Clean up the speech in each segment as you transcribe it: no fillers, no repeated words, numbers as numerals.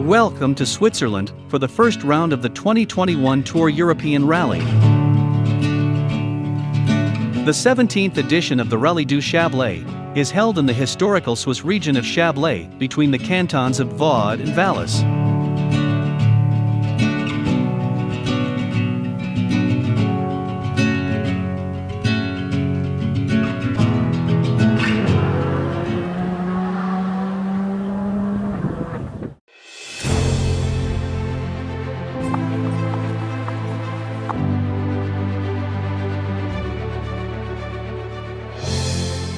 Welcome to Switzerland for the first round of the 2021 Tour European Rally. The 17th edition of the Rallye du Chablais is held in the historical Swiss region of Chablais between the cantons of Vaud and Valais.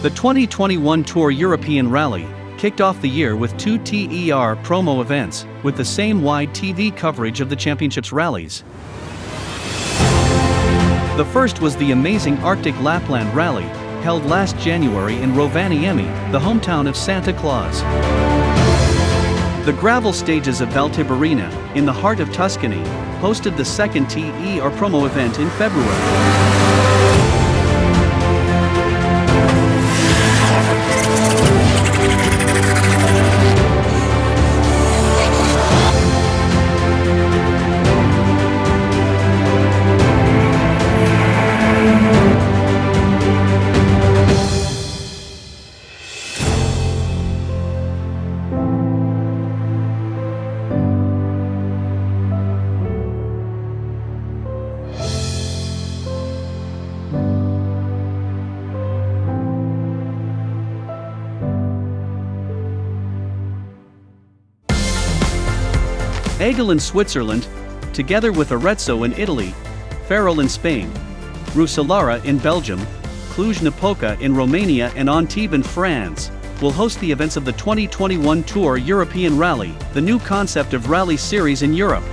The 2021 Tour European Rally kicked off the year with two TER Promo events, with the same wide TV coverage of the championship's rallies. The first was the amazing Arctic Lapland Rally, held last January in Rovaniemi, the hometown of Santa Claus. The gravel stages of Valtiberina, in the heart of Tuscany, hosted the second TER Promo event in February. Aigle in Switzerland, together with Arezzo in Italy, Ferrol in Spain, Roeselare in Belgium, Cluj Napoca in Romania and Antibes in France, will host the events of the 2021 Tour European Rally, the new concept of rally series in Europe.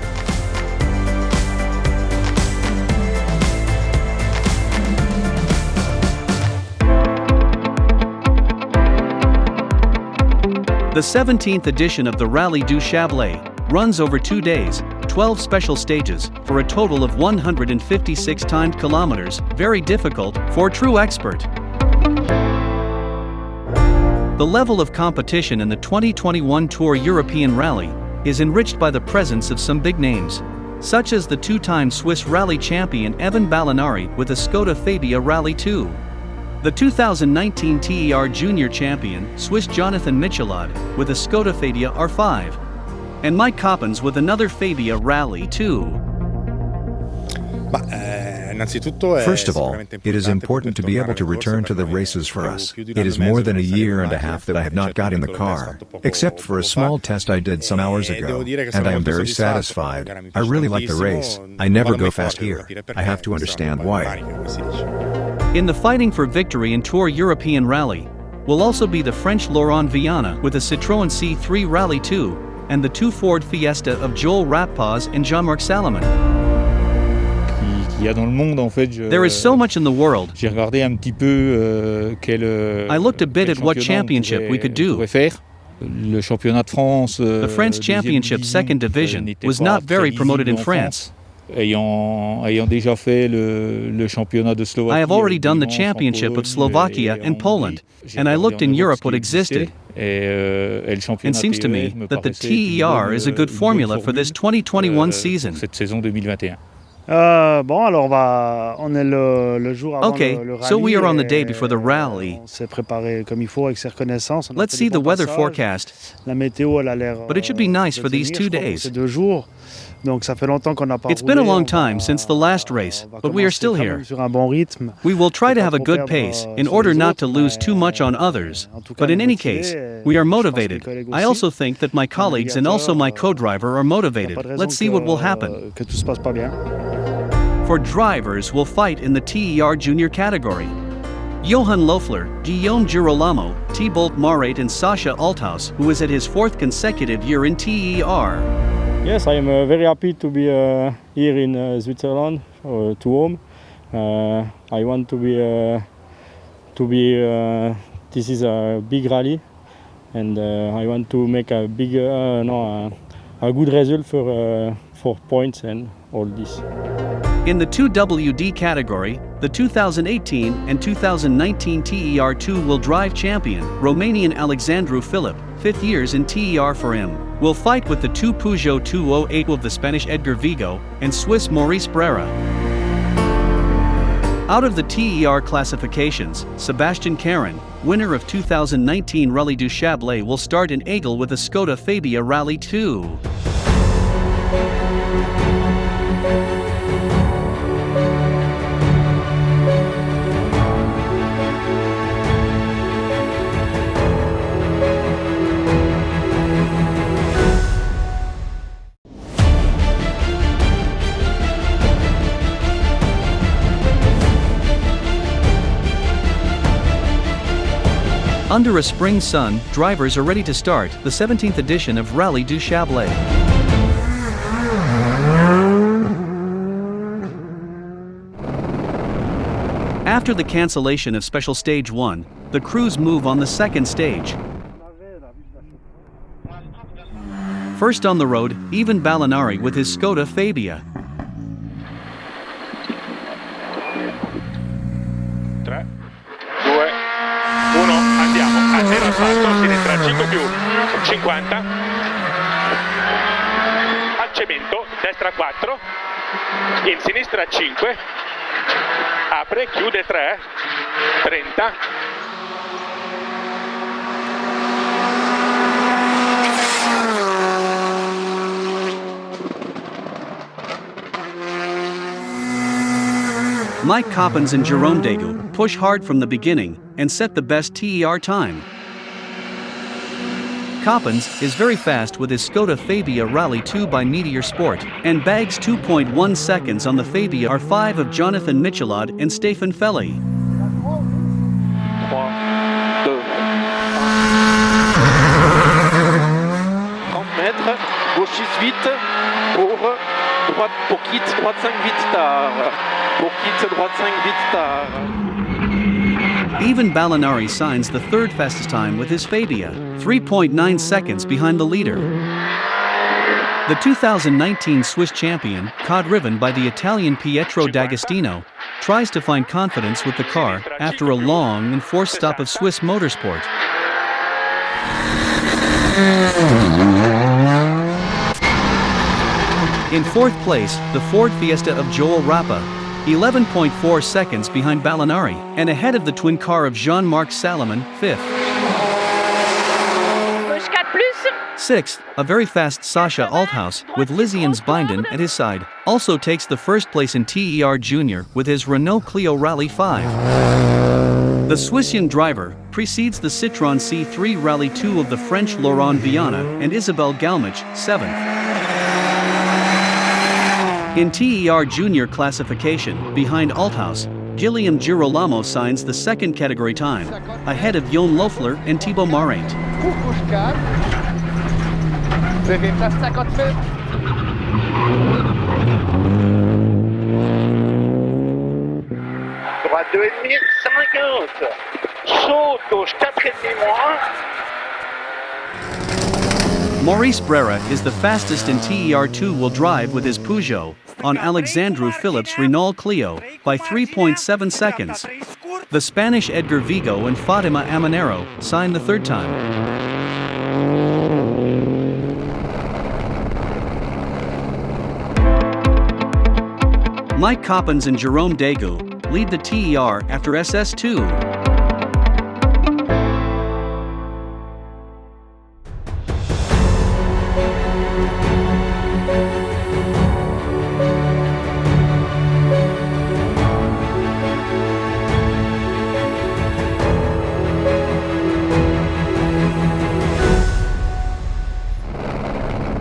The 17th edition of the Rallye du Chablais runs over 2 days, 12 special stages, for a total of 156 timed kilometers, very difficult for a true expert. The level of competition in the 2021 Tour European Rally is enriched by the presence of some big names, such as the two-time Swiss rally champion Evan Ballinari with a Skoda Fabia Rally 2. The 2019 TER Junior champion, Swiss Jonathan Michelad, with a Skoda Fabia R5. And Mike Coppens with another Fabia Rally 2. First of all, it is important to be able to return to the races for us. It is more than a year and a half that I have not got in the car, except for a small test I did some hours ago, and I am very satisfied. I really like the race. I never go fast here. I have to understand why. In the fighting for victory in Tour European Rally will also be the French Laurent Viana with a Citroën C3 Rally 2, and the two Ford Fiesta of Joel Rapaz and Jean-Marc Salomon. There is so much in the world. I looked a bit at what championship we could do. The French Championship second division was not very promoted in France. I have already done the Championship of Slovakia and Poland, and I looked in Europe what existed. It seems to me that the TER is a good formula for this 2021 season. Okay, so we are on the day before the rally. Let's see the weather forecast, but it should be nice for these 2 days. It's been a long time since the last race, but we are still here. We will try to have a good pace in order not to lose too much on others, but in any case, we are motivated. I also think that my colleagues and also my co-driver are motivated. Let's see what will happen. For drivers will fight in the TER Junior category. Johan Loeffler, Guillaume Girolamo, Thibault Marat and Sascha Althaus, who is at his 4th consecutive year in TER. Yes, I am very happy to be here in Switzerland, to home. I want to be. This is a big rally, and I want to make a big, a good result for points and all this. In the 2WD category, the 2018 and 2019 TER two-wheel drive champion, Romanian Alexandru Filip, 5th years in TER for him, will fight with the two Peugeot 208 of the Spanish Edgar Vigo and Swiss Maurice Brera. Out of the TER classifications, Sebastian Caron, winner of 2019 Rallye du Chablais, will start in Aigle with a Skoda Fabia Rallye 2. Under a spring sun, drivers are ready to start the 17th edition of Rallye du Chablais. After the cancellation of Special Stage 1, the crews move on the second stage. First on the road, Ivan Balinari with his Skoda Fabia. 3, 2, 1, andiamo, a terra salto, sinistra 5 più 50, al cemento, destra 4, in sinistra 5, apre, chiude 3, 30, Mike Coppens and Jerome Dagu push hard from the beginning and set the best TER time. Coppens is very fast with his Skoda Fabia Rallye 2 by Meteor Sport, and bags 2.1 seconds on the Fabia R5 of Jonathan Michelad and Stefan Felli. 3, 2, 30 mètres, gauche 6 vite, pour droite pour quitte, droite 5 vite tard, pour quitte, droite 5 vite tard. Ivan Balinari signs the third fastest time with his Fabia, 3.9 seconds behind the leader. The 2019 Swiss champion, co-driven by the Italian Pietro D'Agostino, tries to find confidence with the car after a long and forced stop of Swiss motorsport. In fourth place, the Ford Fiesta of Joel Rappa, 11.4 seconds behind Balinari, and ahead of the twin car of Jean-Marc Salomon, 5th. Sixth, a very fast Sasha Althaus, with Lizians Binden at his side, also takes the first place in TER Junior with his Renault Clio Rallye 5. The Swiss young driver precedes the Citroën C3 Rallye 2 of the French Laurent Viana and Isabelle Galmich, 7th. In TER Junior classification, behind Althaus, Guillaume Girolamo signs the second category time, ahead of Jon Loeffler and Thibaut Marate. Droite 2,5, 50, saut gauche 4,5 moins. Maurice Brera is the fastest in TER two-wheel drive with his Peugeot on Alexandru Filip's Renault Clio by 3.7 seconds. The Spanish Edgar Vigo and Fatima Amanero sign the third time. Mike Coppens and Jerome Dagu lead the TER after SS2.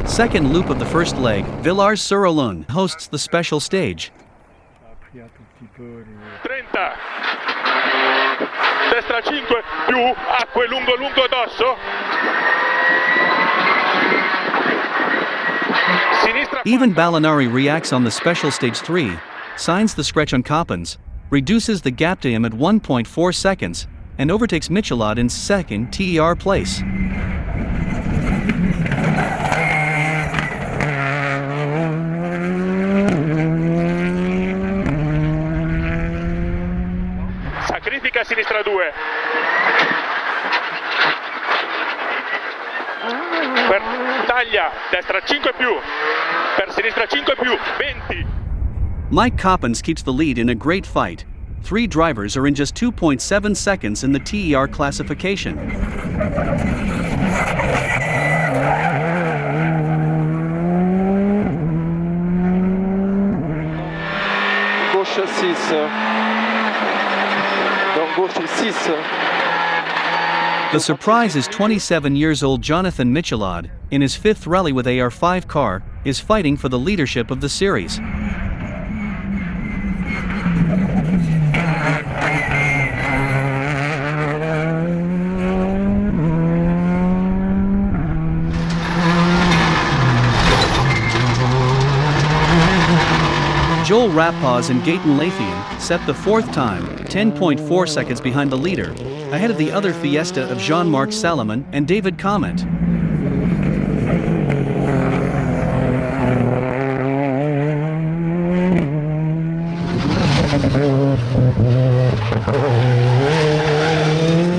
Second loop of the first leg, Villars-sur-Olon hosts the special stage. 30, destra 5, più, acque, lungo, lungo dosso. Sinistra. Even Balinari reacts on the special stage 3, signs the scratch on Coppens, reduces the gap to him at 1.4 seconds, and overtakes Michelad in second TER place. sinistra 2. Per taglia, destra 5 più, per sinistra 5 più, 20. Mike Coppens keeps the lead in a great fight. 3 drivers are in just 2.7 seconds in the TER classification. Gauche 6. Donc gauche 6. The surprise is 27-year-old Jonathan Michelad, in his 5th rally with AR5 car, is fighting for the leadership of the series. Joel Rapaz and Gaetan Lathian set the 4th time, 10.4 seconds behind the leader, ahead of the other Fiesta of Jean-Marc Salomon and David Comment.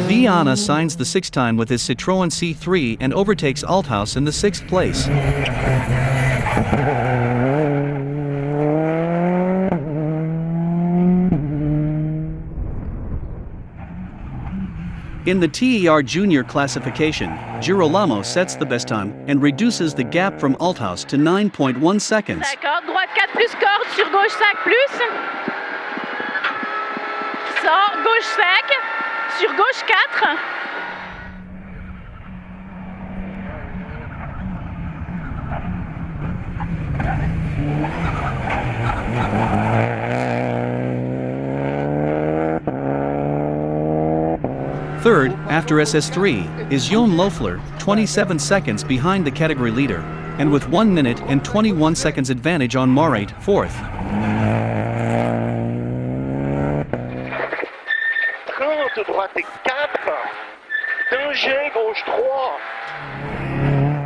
Viana signs the 6th time with his Citroën C3 and overtakes Althaus in the 6th place. In the TER Junior classification, Girolamo sets the best time and reduces the gap from Althaus to 9.1 seconds. D'accord, droite 4 plus corde sur gauche 5 plus. Sort, gauche 5, sur gauche 4. Third, after SS3, is Jon Loeffler, 27 seconds behind the category leader, and with 1 minute and 21 seconds advantage on Maurate, 4th. Droite 4, danger gauche 3.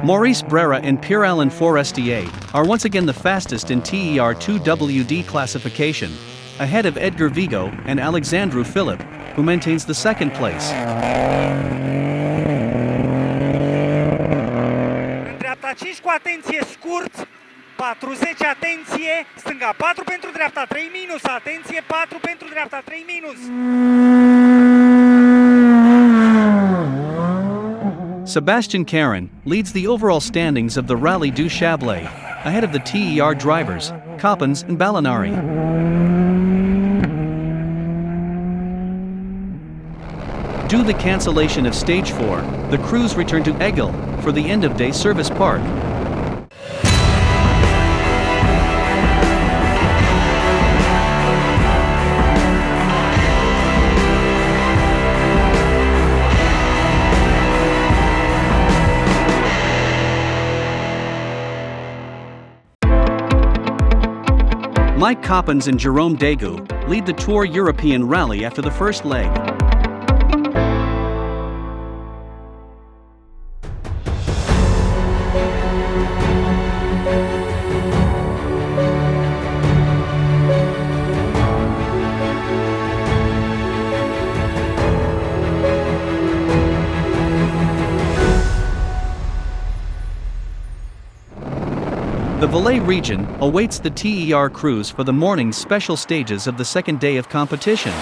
Maurice Brera and Pierre-Alain Forestier are once again the fastest in TER 2WD classification, ahead of Edgar Vigo and Alexandru Philip, who maintains the 2nd place. În dreapta 5 cu atenție scurt, 40 atenție, stânga 4 pentru dreapta 3 minus, atenție 4 pentru dreapta 3 minus. Sebastian Caron leads the overall standings of the Rallye du Chablais, ahead of the TER drivers, Coppens and Ballinari. Due to the cancellation of Stage 4, the crews return to Aigle for the end-of-day service park. Mike Coppens and Jerome Dagu lead the Tour European Rally after the first leg. The Valais region awaits the TER crews for the morning's special stages of the 2nd day of competition.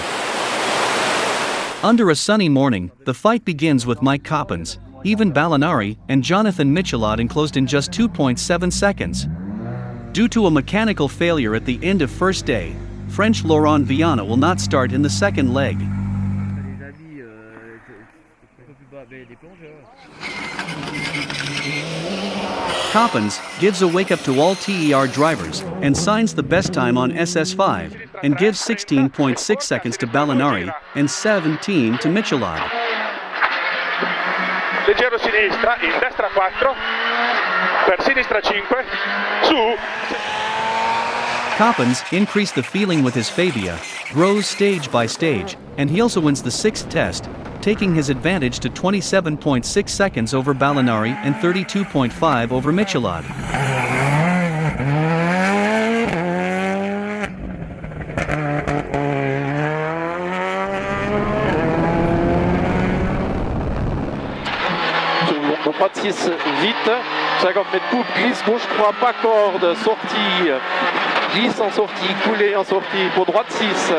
Under a sunny morning, the fight begins with Mike Coppens, Ivan Ballinari, and Jonathan Michelad enclosed in just 2.7 seconds. Due to a mechanical failure at the end of first day, French Laurent Viana will not start in the 2nd leg. Coppens gives a wake-up to all TER drivers and signs the best time on SS5 and gives 16.6 seconds to Ballinari and 17 to Michelad. Leggero sinistra, in destra 4, per sinistra 5, su. Coppens increased the feeling with his Fabia, grows stage by stage, and he also wins the 6th test, taking his advantage to 27.6 seconds over Ballinari and 32.5 over Michelad. droite 6 vite, 50 mètres coupe, glisse gauche 3, pas corde, sortie, glisse en sortie, coulée en sortie pour droite 6.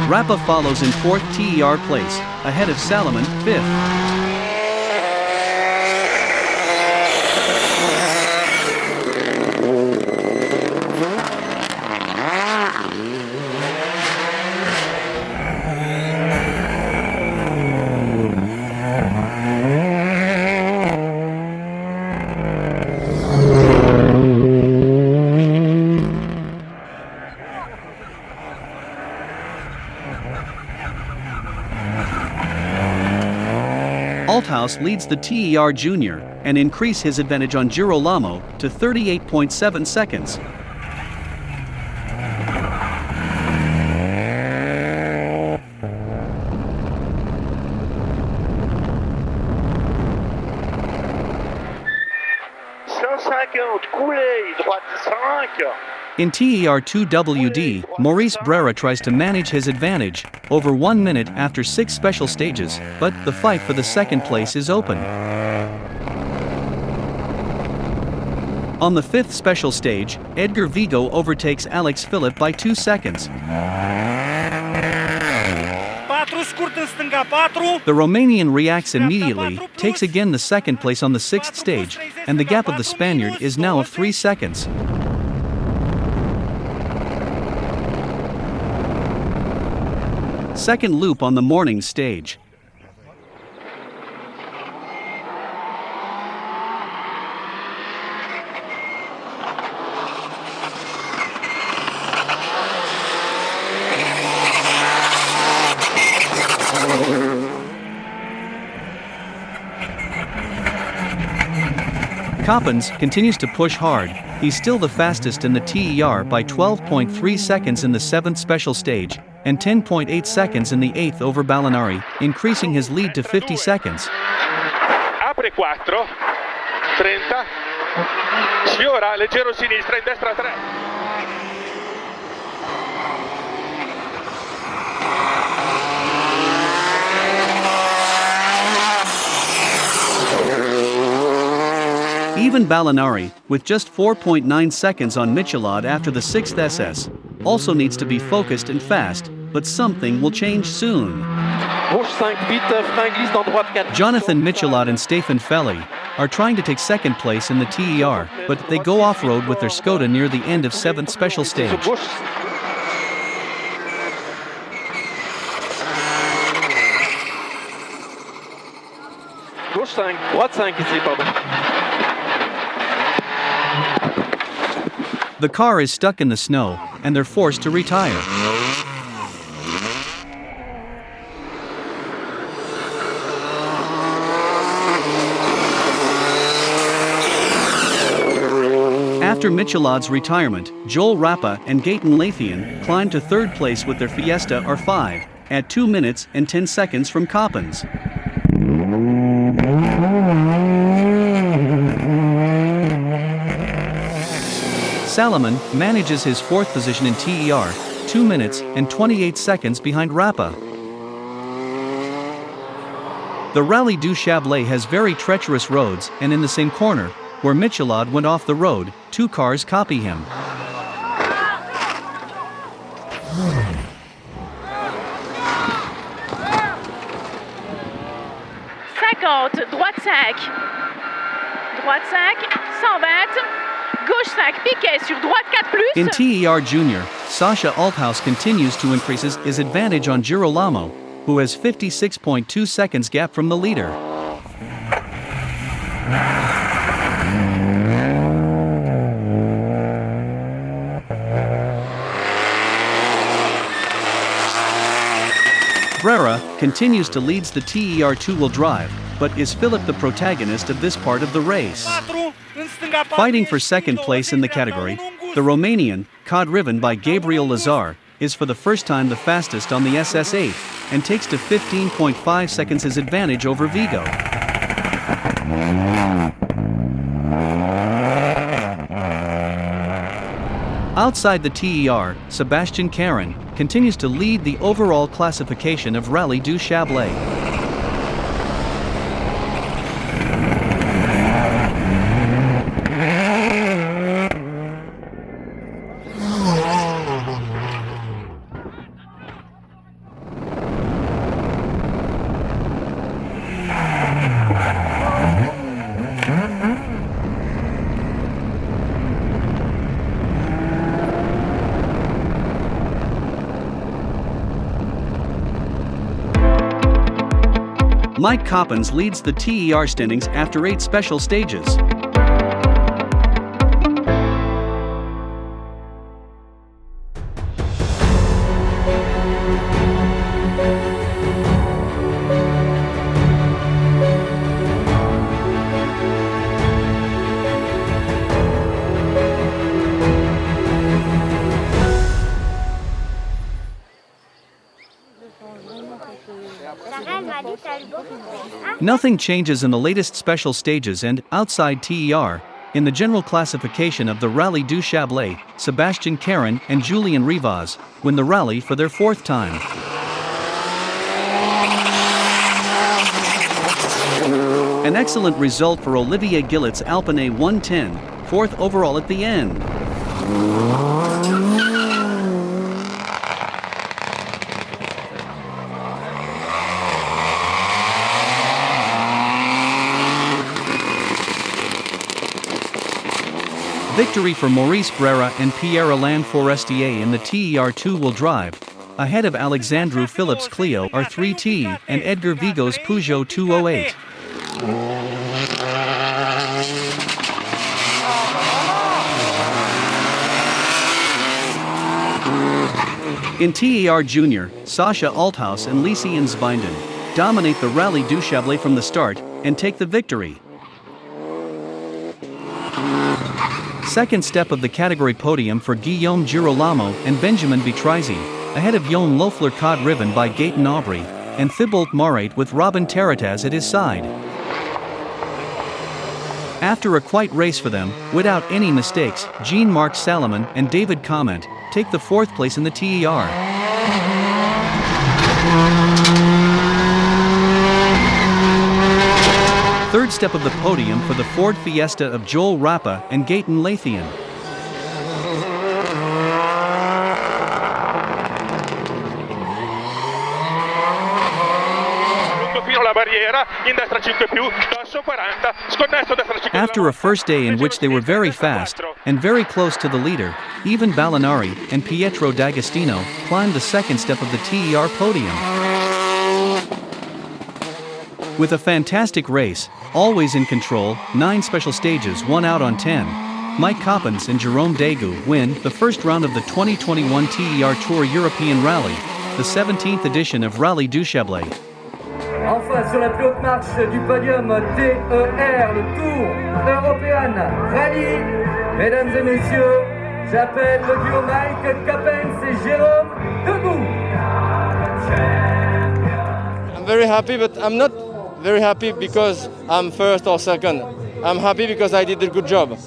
Rappa follows in 4th TER place, ahead of Salomon, 5th. Althaus leads the TER Junior and increase his advantage on Girolamo to 38.7 seconds. In TER 2WD, Maurice Brera tries to manage his advantage, over 1 minute after 6 special stages, but the fight for the second place is open. On the 5th special stage, Edgar Vigo overtakes Alex Philipp by 2 seconds. The Romanian reacts immediately, takes again the second place on the 6th stage, and the gap of the Spaniard is now of 3 seconds. Second loop on the morning stage. Coppens continues to push hard. He's still the fastest in the TER by 12.3 seconds in the 7th special stage, and 10.8 seconds in the 8th over Ballinari, increasing his lead to 50 seconds. Apre 4, 30, sfiora, leggero sinistra, in destra 3. Even Ballinari, with just 4.9 seconds on Michelot after the 6th SS, also needs to be focused and fast, but something will change soon. Jonathan Michelot and Stefan Felli are trying to take second place in the TER, but they go off-road with their Skoda near the end of 7th special stage. The car is stuck in the snow, and they're forced to retire. After Michelot's retirement, Joel Rappa and Gaetan Lathian climbed to 3rd place with their Fiesta R5, at 2 minutes and 10 seconds from Coppens. Salomon manages his 4th position in TER, 2 minutes and 28 seconds behind Rappa. The Rallye du Chablais has very treacherous roads, and in the same corner, where Michelot went off the road, 2 cars copy him. Droite 5, droite 5, 120, gauche 5, piquet sur droite 4+. In TER Junior, Sasha Althaus continues to increase his advantage on Girolamo, who has 56.2 seconds gap from the leader. Brera continues to lead the TER two-wheel drive, but is Philipp the protagonist of this part of the race? Fighting for second place in the category, the Romanian, co-driven by Gabriel Lazar, is for the first time the fastest on the SS8, and takes to 15.5 seconds his advantage over Vigo. Outside the TER, Sebastian Caron continues to lead the overall classification of Rallye du Chablais. Mike Coppens leads the TER standings after 8 special stages. Nothing changes in the latest special stages and, outside TER, in the general classification of the Rallye du Chablais, Sebastian Caron and Julien Rivaz win the rally for their 4th time. An excellent result for Olivier Gillet's Alpine 110, 4th overall at the end. Victory for Maurice Brera and Pierre-Alain Forestier in the TER 2-wheel drive, ahead of Alexandru Phillips' Clio R3T and Edgar Vigo's Peugeot 208. In TER Junior, Sasha Althaus and Lysian Zbinden dominate the Rallye du Chablais from the start and take the victory. Second step of the category podium for Guillaume Girolamo and Benjamin Bitrizi, ahead of Jon Loeffler-Cod riven by Gaëtan Aubry and Thibault Marate with Robin Tarataz at his side. After a quiet race for them, without any mistakes, Jean-Marc Salomon and David Comment take the 4th place in the TER. Third step of the podium for the Ford Fiesta of Joel Rappa and Gaëtan Lathian. After a first day in which they were very fast and very close to the leader, Ivan Balinari and Pietro D'Agostino climbed the 2nd step of the TER podium. With a fantastic race, always in control, 9 special stages 1 out on 10, Mike Coppens and Jerome Dagu win the first round of the 2021 TER Tour European Rally, the 17th edition of Rallye du Chablais. Enfin, sur la plus haute marche du podium TER, le Tour European Rally. Mesdames et messieurs, j'appelle le duo Mike Coppens et Jérôme Dagu. I'm very happy, but I'm not very happy because I'm 1st or 2nd. I'm happy because I did a good job.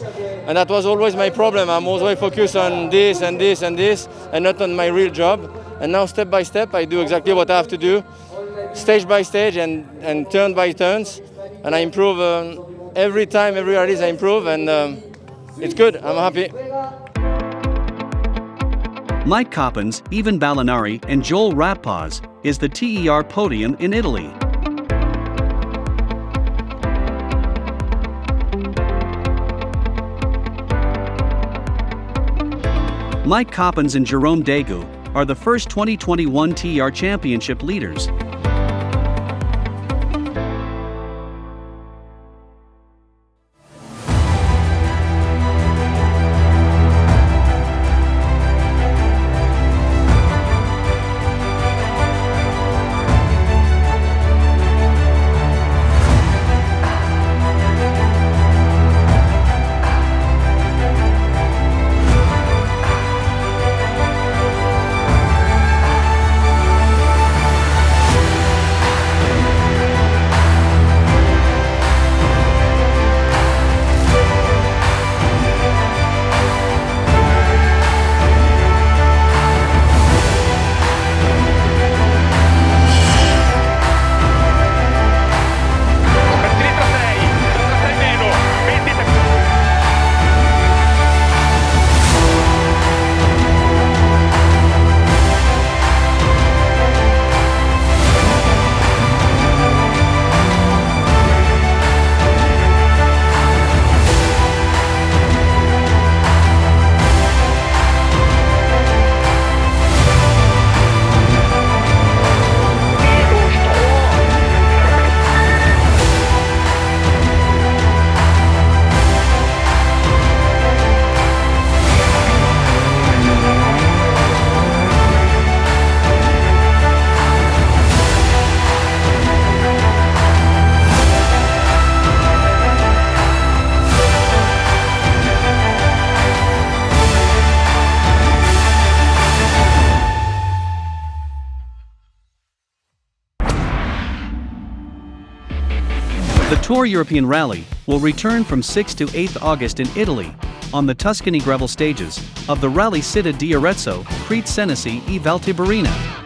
And that was always my problem. I'm always focused on this and this and this and not on my real job. And now step by step I do exactly what I have to do, stage by stage and turn by turns. And I improve every time, every rallies I improve, and it's good. I'm happy. Mike Coppens, Ivan Balinari and Joel Rappaz is the TER podium in Italy. Mike Coppens and Jerome Dagu are the first 2021 TER Championship leaders. Tour European Rally will return from 6 to 8 August in Italy, on the Tuscany gravel stages of the Rally Città di Arezzo, Crete Senesi e Valtiberina.